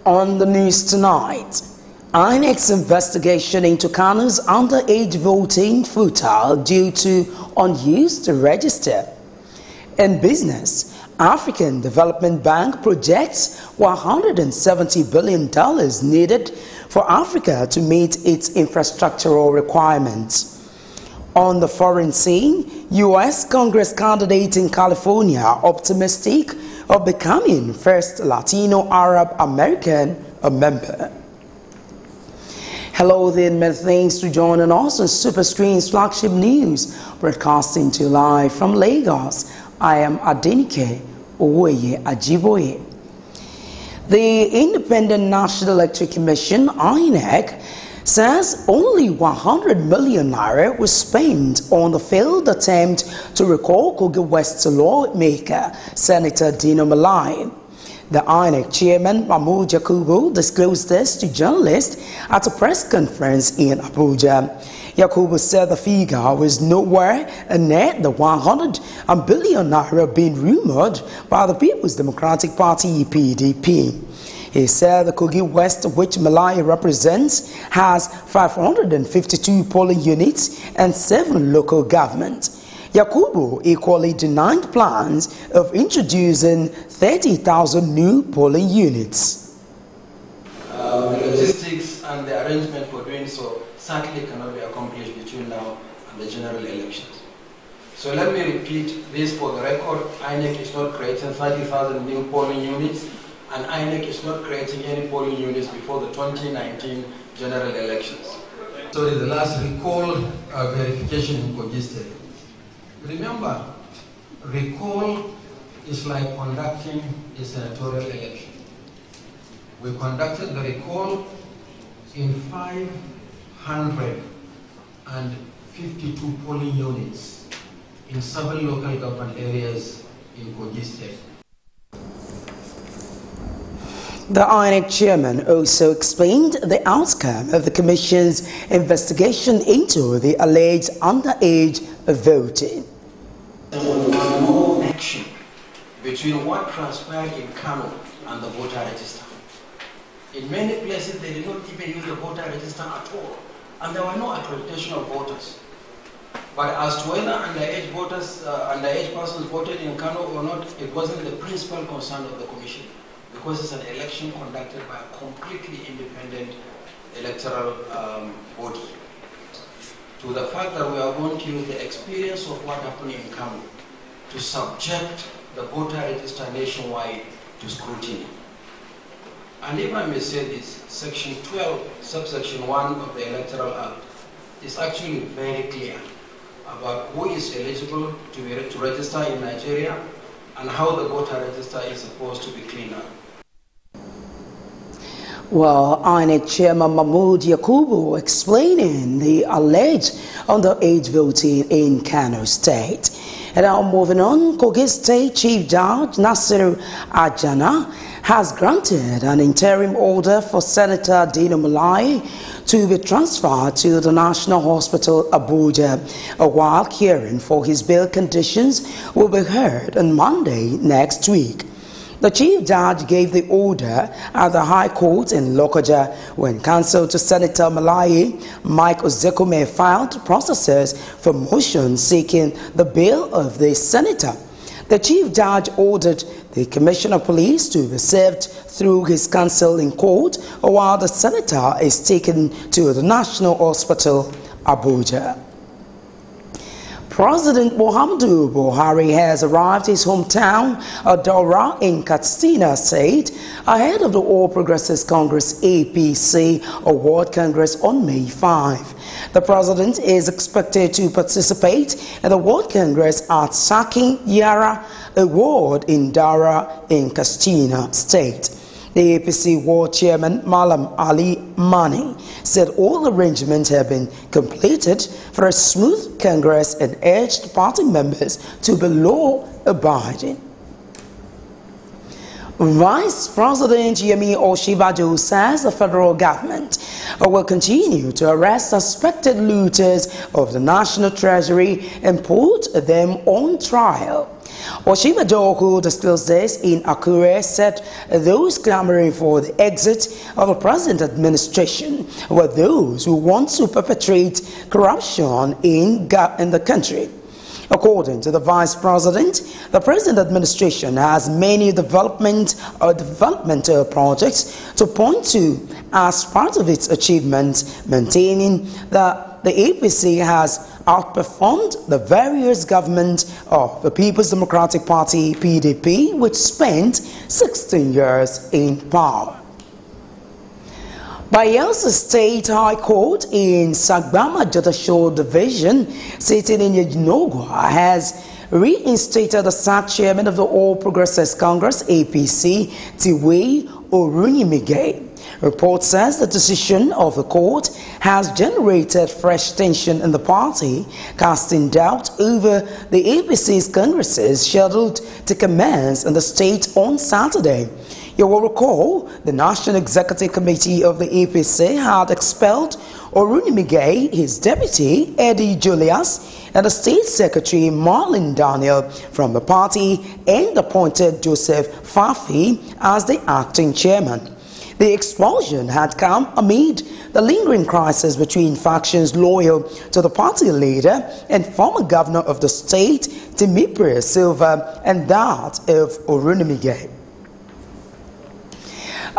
On the news tonight, INEC's investigation into Kano's underage voting futile due to unused register. In business, African Development Bank projects $170 billion needed for Africa to meet its infrastructural requirements. On the foreign scene, U.S. Congress candidate in California optimistic of becoming first Latino Arab American a member. Hello there, many thanks for joining us on Superscreen's flagship news, broadcasting to you live from Lagos. I am Adenike Owoye Ajiboye. The Independent National Electric Commission, INEC, says only 100 million naira was spent on the failed attempt to recall Kogi West lawmaker Senator Dino Malai. The INEC chairman Mahmoud Yakubu disclosed this to journalists at a press conference in Abuja. Yakubu said the figure was nowhere near the 100 billion naira being rumored by the People's Democratic Party (PDP). He said the Kogi West, which Malai represents, has 552 polling units and 7 local governments. Yakubu equally denied plans of introducing 30,000 new polling units. The logistics and the arrangement for doing so certainly cannot be accomplished between now and the general elections. So let me repeat this for the record. INEC is not creating 30,000 new polling units, and INEC is not creating any polling units before the 2019 general elections. So the last recall verification in Kogi State. Remember, recall is like conducting a senatorial election. We conducted the recall in 552 polling units in 7 local government areas in Kogi State. The INEC chairman also explained the outcome of the Commission's investigation into the alleged underage voting. There was no connection between what transpired in Kano and the voter register. In many places, they did not even use the voter register at all, and there were no accreditation of voters. But as to whether underage persons voted in Kano or not, it wasn't the principal concern of the Commission, because it's an election conducted by a completely independent electoral body. To the fact that we are going to use the experience of what happened in Kano to subject the voter register nationwide to scrutiny. And if I may say this, Section 12, subsection 1 of the Electoral Act is actually very clear about who is eligible to register in Nigeria and how the voter register is supposed to be cleaned up. Well, INEC Chairman Mahmoud Yakubu explaining the alleged underage voting in Kano State. And now moving on, Kogi State Chief Judge Nasiru Ajana has granted an interim order for Senator Dino Malai to be transferred to the National Hospital Abuja, while hearing for his bail conditions will be heard on Monday next week. The Chief Judge gave the order at the High Court in Lokoja when counsel to Senator Malai, Mike Ozekume, filed processes for motion seeking the bail of the senator. The Chief Judge ordered the Commissioner of Police to be served through his counsel in court while the senator is taken to the National Hospital, Abuja. President Muhammadu Buhari has arrived his hometown, Adora, in Katsina State, ahead of the All Progressives Congress APC Award Congress on May 5. The president is expected to participate in the World Congress at Sakin Yara Award in Dara in Katsina State. The APC World Chairman Malam Ali Mani said all arrangements have been completed for a smooth Congress and urged party members to be law-abiding. Vice President Yemi Osinbajo says the federal government will continue to arrest suspected looters of the National Treasury and put them on trial. Oshimado, who disclosed this in Akure, said those clamoring for the exit of the present administration were those who want to perpetrate corruption in the country. According to the Vice President, the present administration has many developmental projects to point to as part of its achievements, maintaining that the APC has outperformed the various governments of the People's Democratic Party (PDP), which spent 16 years in power. Bayelsa State High Court in Sagbama Jotasho Division, sitting in Yajinogwa, has reinstated the sacked chairman of the All Progressives Congress (APC), Tiwe Orunimige. Report says the decision of the court has generated fresh tension in the party, casting doubt over the APC's congresses scheduled to commence in the state on Saturday. You will recall the National Executive Committee of the APC had expelled Orunimige, his deputy Eddie Julius, and the State Secretary Marlon Daniel from the party and appointed Joseph Fafi as the acting chairman. The expulsion had come amid the lingering crisis between factions loyal to the party leader and former governor of the state, Timipre Silva, and that of Orunimige.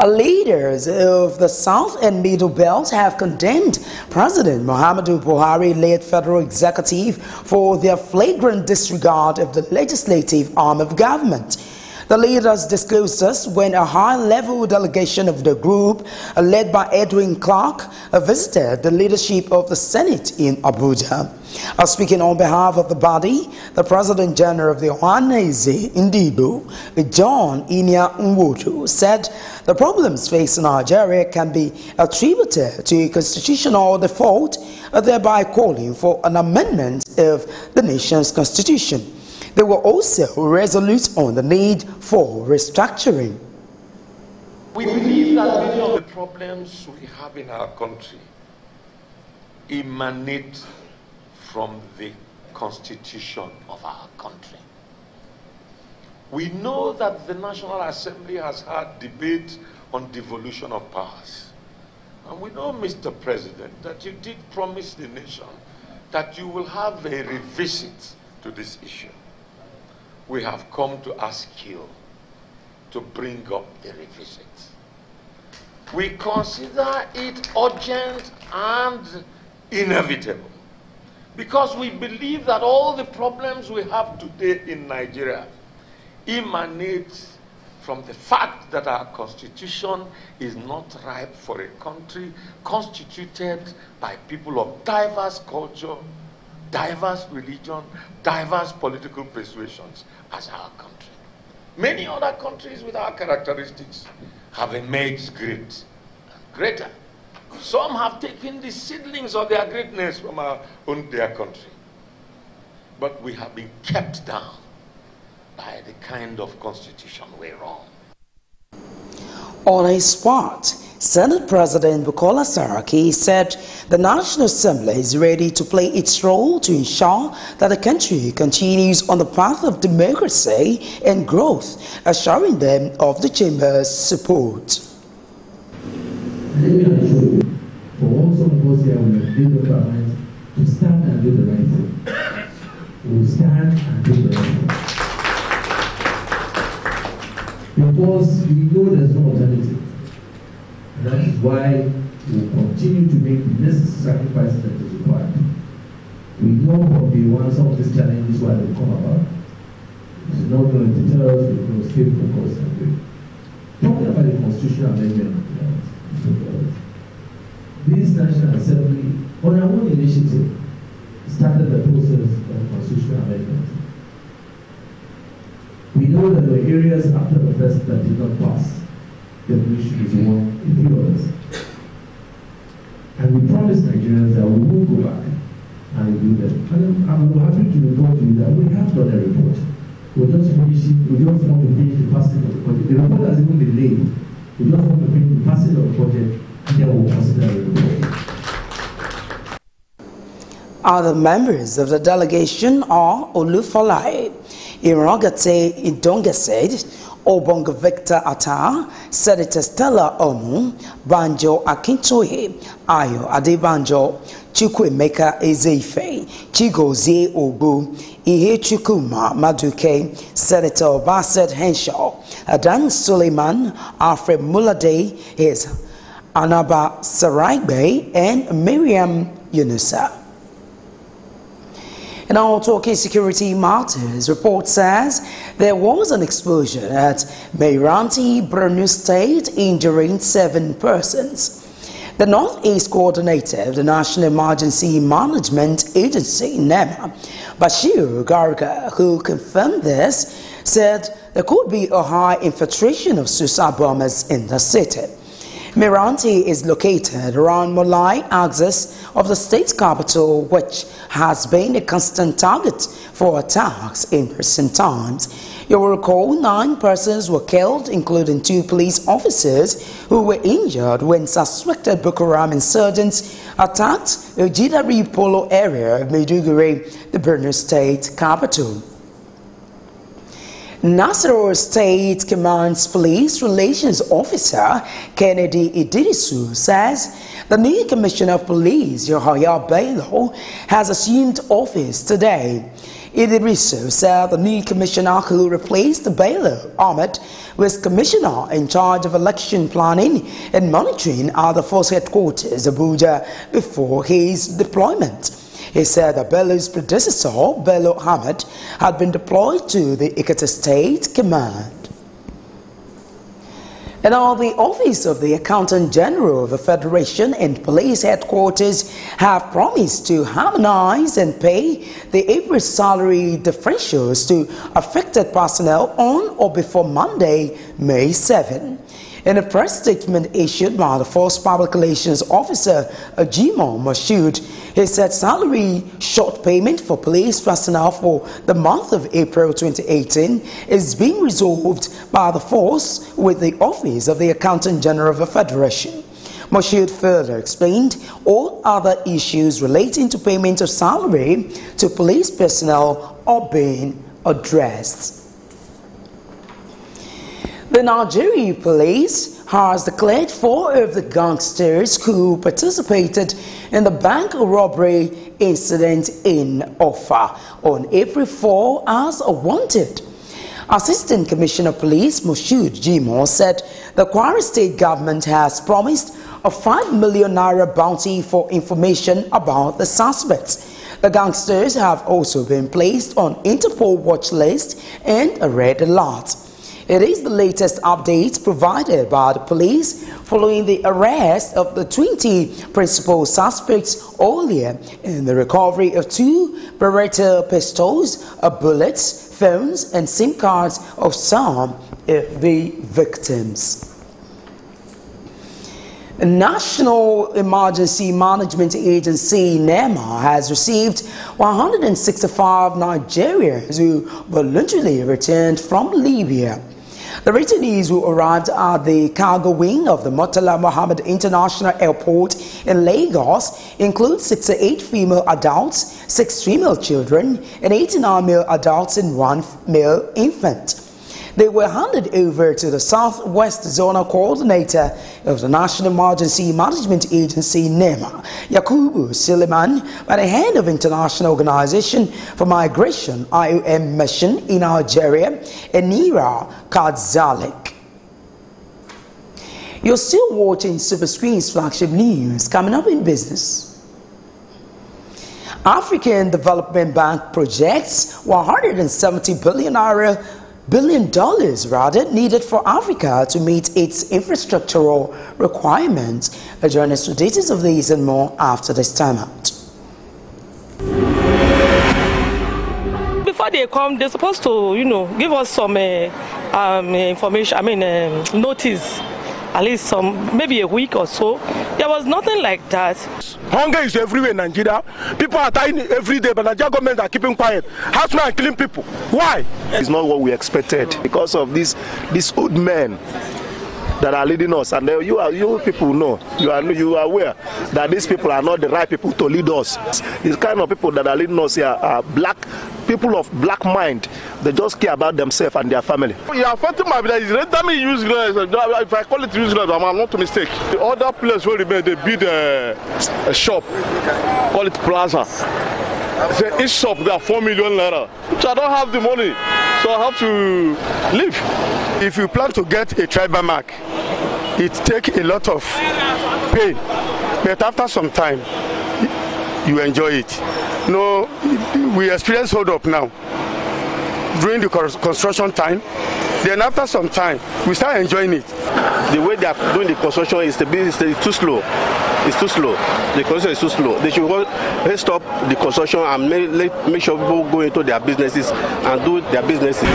Leaders of the South and Middle Belt have condemned President Muhammadu Buhari-led federal executive for their flagrant disregard of the legislative arm of government. The leaders disclosed this when a high-level delegation of the group, led by Edwin Clark, visited the leadership of the Senate in Abuja. Speaking on behalf of the body, the President General of the Ohaneze Ndibo, John Inia Nwodo, said the problems facing Nigeria can be attributed to a constitutional default, thereby calling for an amendment of the nation's constitution. They were also resolute on the need for restructuring. We believe that many of the problems we have in our country emanate from the constitution of our country. We know that the National Assembly has had debate on devolution of powers. And we know, Mr. President, that you did promise the nation that you will have a revisit to this issue. We have come to ask you to bring up the revisit. We consider it urgent and inevitable because we believe that all the problems we have today in Nigeria emanate from the fact that our constitution is not ripe for a country constituted by people of diverse culture, diverse religion, diverse political persuasions as our country. Many other countries with our characteristics have emerged great and greater. Some have taken the seedlings of their greatness from their country. But we have been kept down by the kind of constitution we run. On his part, Senate President Bukola Saraki said the National Assembly is ready to play its role to ensure that the country continues on the path of democracy and growth, assuring them of the Chamber's support. Let me assure you, for all some of us here, we have made up our minds to stand and do the right thing. We will stand and do the right thing. Because we know there's no alternative. And that is why we will continue to make the necessary sacrifices that is required. We know from day one some of these challenges why they come about. It's not going to tell us, we're going to stay focused and do. Talking about the constitutional amendment, this National Assembly, on our own initiative, started the process of constitutional amendment. We know that there were areas after the first that did not pass. Devolution is one, a few others. And we promised Nigerians that we will go back and do them. And I'm happy to report to you that we have done a report. We're just finishing, we just want to finish the passing of the budget. The report has even been laid. We just want to finish the passing of the budget and then we'll consider the report. Other members of the delegation are Olufalaye, Irongate Indongesaid, Obonga Victor Atta, Senator Stella Omu, Banjo Akintoye, Ayo Adebanjo, Chukwemeka Ezefe, Chigozie Obu, Ihe Chukuma Maduke, Senator Bassett Henshaw, Adan Suleiman, Alfred Mulade, his Anaba Saraibe, and Miriam Yunusa. In our talking security matters, report says there was an explosion at Meiranti, Borno State, injuring 7 persons. The Northeast Coordinator of the National Emergency Management Agency, NEMA, Bashir Garga, who confirmed this, said there could be a high infiltration of suicide bombers in the city. Meiranti is located around Molai axis of the state capital, which has been a constant target for attacks in recent times. You will recall 9 persons were killed, including 2 police officers who were injured when suspected Boko Haram insurgents attacked the Jidari Polo area of Maiduguri, the Borno state capital. Nasarawa State Command's Police Relations Officer Kennedy Idrisu says the new Commissioner of Police, Yahaya Bello, has assumed office today. Idrisu said the new commissioner who replaced Bello, Ahmed, was commissioner in charge of election planning and monitoring at the force headquarters, Abuja, before his deployment. He said that Bello's predecessor, Bello Ahmed, had been deployed to the Ikiti State Command. And all the Office of the Accountant General of the Federation and Police Headquarters have promised to harmonize and pay the April salary differentials to affected personnel on or before Monday, May 7. In a press statement issued by the Force Public Relations Officer, Ajimo Moshood, he said salary short payment for police personnel for the month of April 2018 is being resolved by the force with the Office of the Accountant General of the Federation. Moshood further explained all other issues relating to payment of salary to police personnel are being addressed. The Nigerian police has declared 4 of the gangsters who participated in the bank robbery incident in Offa on April 4 as wanted. Assistant Commissioner of Police Moshood Jimo said the Kwara State government has promised a 5 million naira bounty for information about the suspects. The gangsters have also been placed on Interpol watch list and a red alert. It is the latest update provided by the police following the arrest of the 20 principal suspects earlier in the recovery of 2 Beretta pistols, bullets, phones and SIM cards of some of the victims. The National Emergency Management Agency, NEMA, has received 165 Nigerians who voluntarily returned from Libya. The returnees who arrived at the cargo wing of the Murtala Mohammed International Airport in Lagos include 68 female adults, 6 female children, and 89 male adults and 1 male infant. They were handed over to the Southwest Zonal Coordinator of the National Emergency Management Agency, NEMA, Yakubu Suleiman, by the head of International Organization for Migration, IOM mission in Algeria, Enira Kadzalik. You're still watching Superscreen's flagship news. Coming up in business. African Development Bank projects $170 billion needed for Africa to meet its infrastructural requirements. Join us with details of these and more after this time out. Before they come, they're supposed to, give us some information. Notice. At least maybe a week or so. There was nothing like that. Hunger is everywhere in Nigeria. People are dying every day, but the Nigerian government are keeping quiet. Housemen are killing people. Why? It's not what we expected because of these old men that are leading us, and you people know, you are aware that these people are not the right people to lead us. These kind of people that are leading us here are people of black mind. They just care about themselves and their family. You are affecting my village. Let me use if I call it useless, I'm not to mistake. The other place where they build a shop, call it plaza. Say each shop there 4 million naira. So I don't have the money, so I have to leave. If you plan to get a tribal mark, it takes a lot of pain, but after some time, you enjoy it. No, we experience hold up now during the construction time. Then after some time, we start enjoying it. The way they are doing the construction is too slow. It's too slow. The construction is too slow. They should stop the construction and make sure people go into their businesses and do their businesses.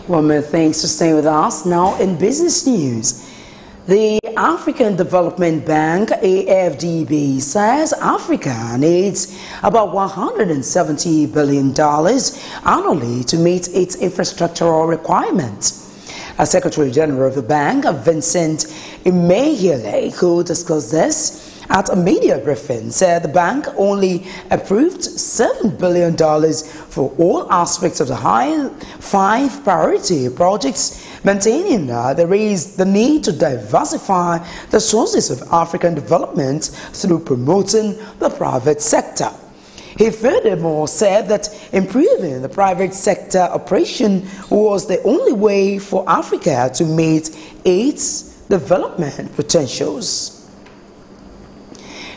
Well, many thanks for staying with us. Now in business news, the African Development Bank, AFDB, says Africa needs about $170 billion annually to meet its infrastructural requirements. As Secretary General of the bank, Vincent Imehile, who discussed this at a media briefing, said the bank only approved $7 billion for all aspects of the 5 priority projects, maintaining that there is the need to diversify the sources of African development through promoting the private sector. He furthermore said that improving the private sector operation was the only way for Africa to meet its development potentials.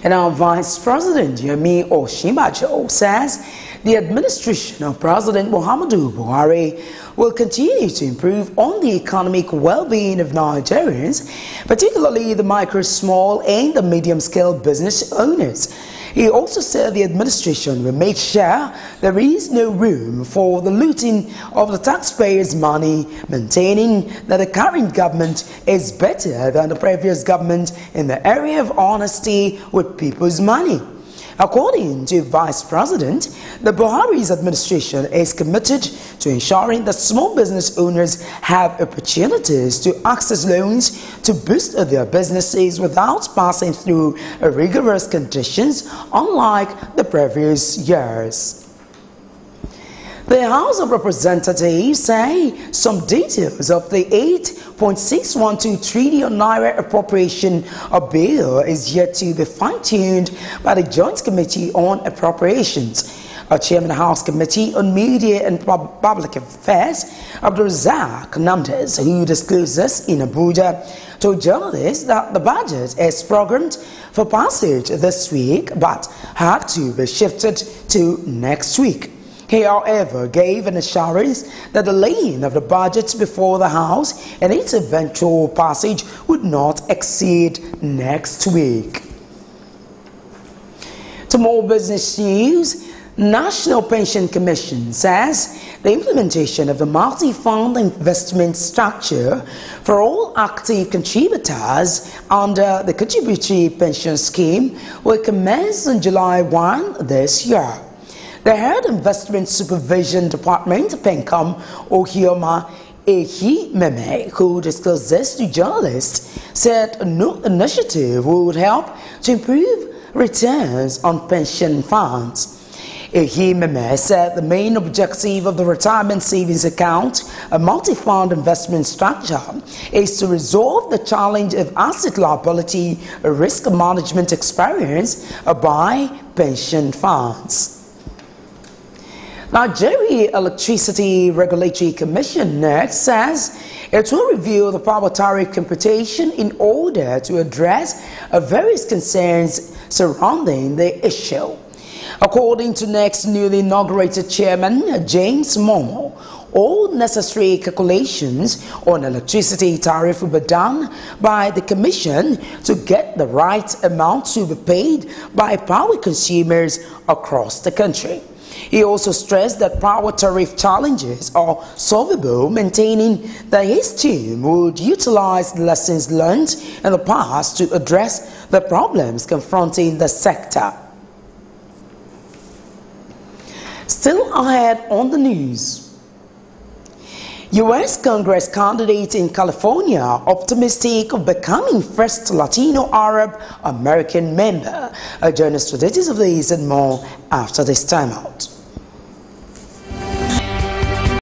And our Vice President Yemi Osinbajo says the administration of President Muhammadu Buhari will continue to improve on the economic well-being of Nigerians, particularly the micro, small and the medium-scale business owners. He also said the administration will make sure there is no room for the looting of the taxpayers' money, maintaining that the current government is better than the previous government in the area of honesty with people's money. According to Vice President, the Buhari's administration is committed to ensuring that small business owners have opportunities to access loans to boost their businesses without passing through rigorous conditions, unlike the previous years. The House of Representatives say some details of the 8.612 trillion naira appropriation bill is yet to be fine-tuned by the Joint Committee on Appropriations. Our Chairman of the House Committee on Media and Public Affairs, Abdulrazak Namdez, who disclosed this in Abuja, told journalists that the budget is programmed for passage this week but had to be shifted to next week. He, however, gave an assurance that the laying of the budget before the House and its eventual passage would not exceed next week. To more business news, National Pension Commission says the implementation of the multi-fund investment structure for all active contributors under the Contributory Pension Scheme will commence on July 1 this year. The Head Investment Supervision Department, PENCOM, Ohioma Ehimeme, who disclosed this to journalists, said a new initiative would help to improve returns on pension funds. Ehimeme said the main objective of the retirement savings account, a multi-fund investment structure, is to resolve the challenge of asset liability risk management experience by pension funds. Nigeria Electricity Regulatory Commission next says it will review the power tariff computation in order to address various concerns surrounding the issue. According to NEC's newly inaugurated chairman, James Momo, all necessary calculations on electricity tariff will be done by the Commission to get the right amount to be paid by power consumers across the country. He also stressed that power tariff challenges are solvable, maintaining that his team would utilize lessons learned in the past to address the problems confronting the sector. Still ahead on the news. U.S. Congress candidate in California optimistic of becoming first Latino Arab American member. Join us to the details of these and more after this timeout.